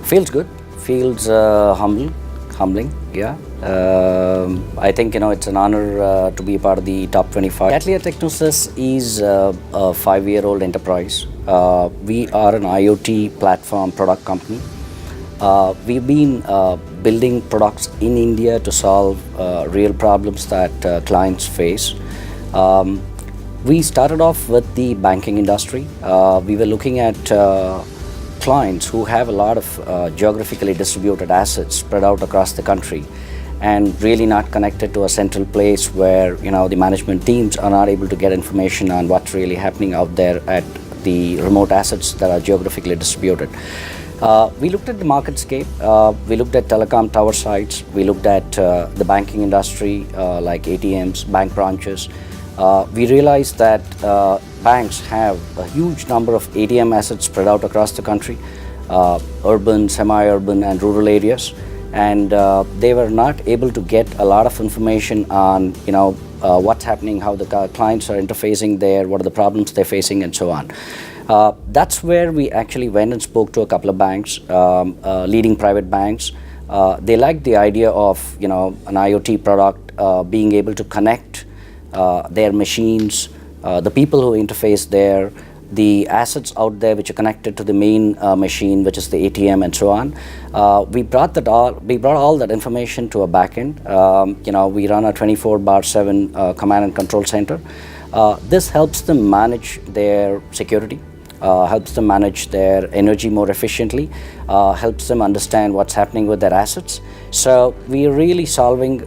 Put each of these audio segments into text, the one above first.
Feels good. Feels humbling. Yeah. I think it's an honor to be a part of the top 25. Catalia Technosis is a 5-year-old enterprise. We are an IoT platform product company. We've been building products in India to solve real problems that clients face. We started off with the banking industry. We were looking at clients who have a lot of geographically distributed assets spread out across the country and really not connected to a central place where the management teams are not able to get information on what's really happening out there at the remote assets that are geographically distributed. We looked at the marketscape, we looked at telecom tower sites, we looked at the banking industry like ATMs, bank branches. We realized that banks have a huge number of ATM assets spread out across the country, urban, semi-urban and rural areas, and they were not able to get a lot of information on what's happening, how the clients are interfacing there, what are the problems they're facing and so on. That's where we actually went and spoke to a couple of banks, leading private banks. They liked the idea of an IoT product being able to connect their machines, the people who interface there, the assets out there which are connected to the main machine, which is the ATM and so on. We brought all that information to a backend. We run a 24/7 command and control center. This helps them manage their security, helps them manage their energy more efficiently, helps them understand what's happening with their assets. So we are really solving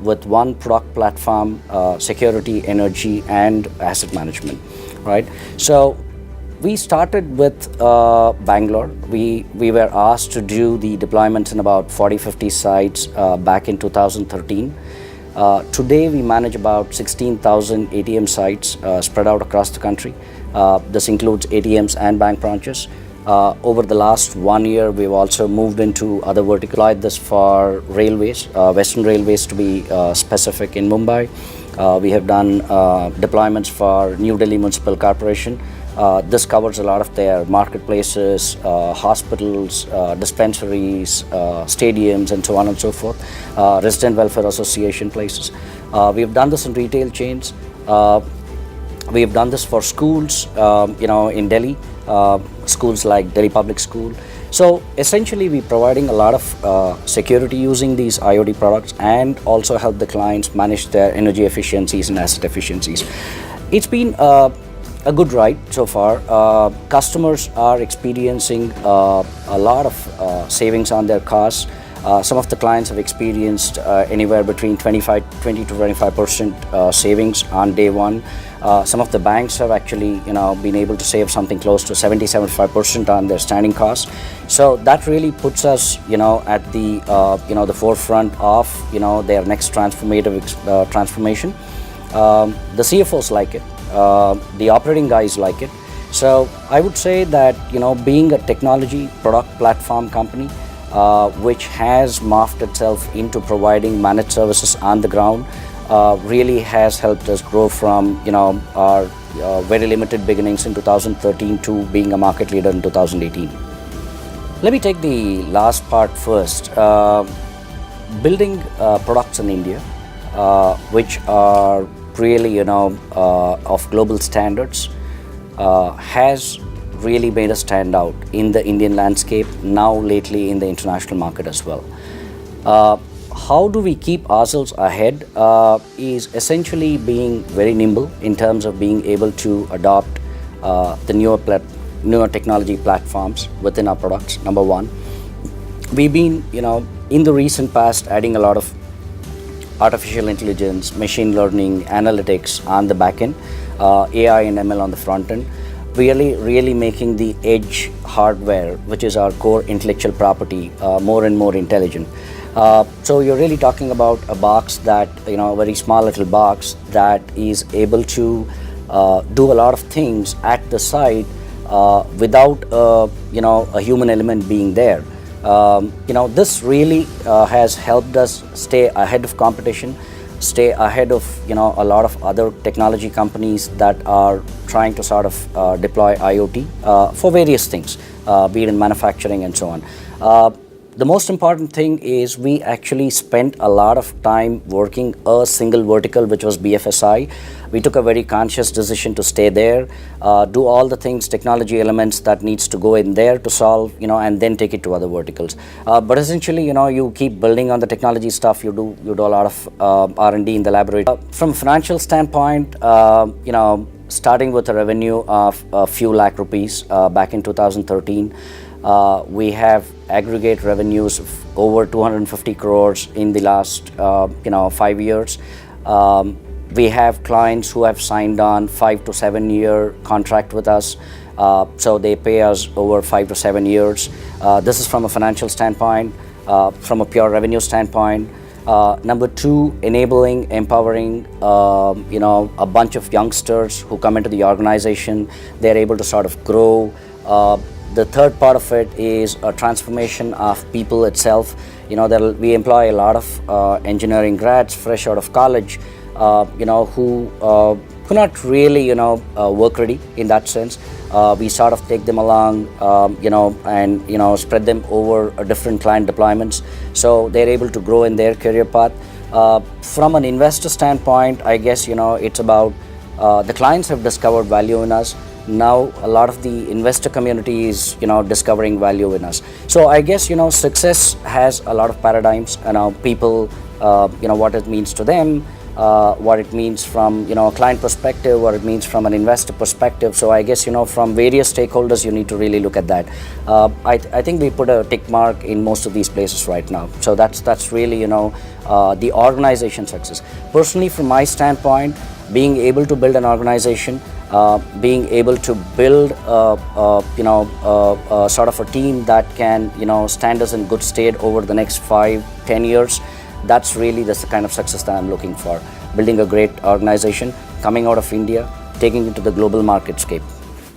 with one product platform, security, energy and asset management, right? So we started with Bangalore. We were asked to do the deployments in about 40-50 sites back in 2013. Today we manage about 16,000 ATM sites spread out across the country. This includes ATMs and bank branches. Over the last 1 year, we've also moved into other verticals. Applied this for railways, Western Railways to be specific in Mumbai. We have done deployments for New Delhi Municipal Corporation. This covers a lot of their marketplaces, hospitals, dispensaries, stadiums, and so on and so forth, resident welfare association places. We have done this in retail chains. We have done this for schools, in Delhi, schools like Delhi Public School. So essentially, we're providing a lot of security using these IoT products and also help the clients manage their energy efficiencies and asset efficiencies. It's been a good ride so far. Customers are experiencing a lot of savings on their costs. Some of the clients have experienced anywhere between 20 to 25% savings on day one. Some of the banks have actually been able to save something close to 70-75% on their standing costs. So that really puts us at the the forefront of their next transformative transformation. The CFOs like it. The operating guys like it. So I would say that being a technology product platform company which has morphed itself into providing managed services on the ground really has helped us grow from our very limited beginnings in 2013 to being a market leader in 2018. Let me take the last part first. Building products in India which are really of global standards has really made us stand out in the Indian landscape, now lately in the international market as well. How do we keep ourselves ahead is essentially being very nimble in terms of being able to adopt the newer technology platforms within our products, number one. We've been in the recent past adding a lot of artificial intelligence, machine learning, analytics on the back end, AI and ML on the front end, really making the edge hardware, which is our core intellectual property, more and more intelligent. So you're really talking about a box that, a very small little box that is able to do a lot of things at the site without a human element being there. This really has helped us stay ahead of competition. stay ahead of a lot of other technology companies that are trying to sort of deploy IoT for various things, be it in manufacturing and so on. The most important thing is we actually spent a lot of time working a single vertical, which was BFSI. We took a very conscious decision to stay there, do all the things, technology elements that needs to go in there to solve, and then take it to other verticals. But essentially, you keep building on the technology stuff. You do a lot of R&D in the laboratory. From a financial standpoint, starting with a revenue of a few lakh rupees back in 2013. We have aggregate revenues of over 250 crores in the last 5 years. We have clients who have signed on 5 to 7 year contract with us, so they pay us over 5 to 7 years. This is from a financial standpoint. From a pure revenue standpoint, number two, enabling, empowering, a bunch of youngsters who come into the organization. They're able to sort of grow. The third part of it is a transformation of people itself. We employ a lot of engineering grads fresh out of college, who not really, work ready in that sense. We sort of take them along, and spread them over different client deployments, so they're able to grow in their career path. From an investor standpoint, I guess it's about the clients have discovered value in us. Now a lot of the investor community is discovering value in us. So I guess success has a lot of paradigms. People, what it means to them, what it means from a client perspective, what it means from an investor perspective. So I guess from various stakeholders you need to really look at that. I think we put a tick mark in most of these places right now. So that's really the organization success. Personally, from my standpoint, being able to build an organization, being able to build sort of a team that can stand us in good state over the next 5-10 years, that's really the kind of success that I'm looking for. Building a great organization, coming out of India, taking it to the global marketscape.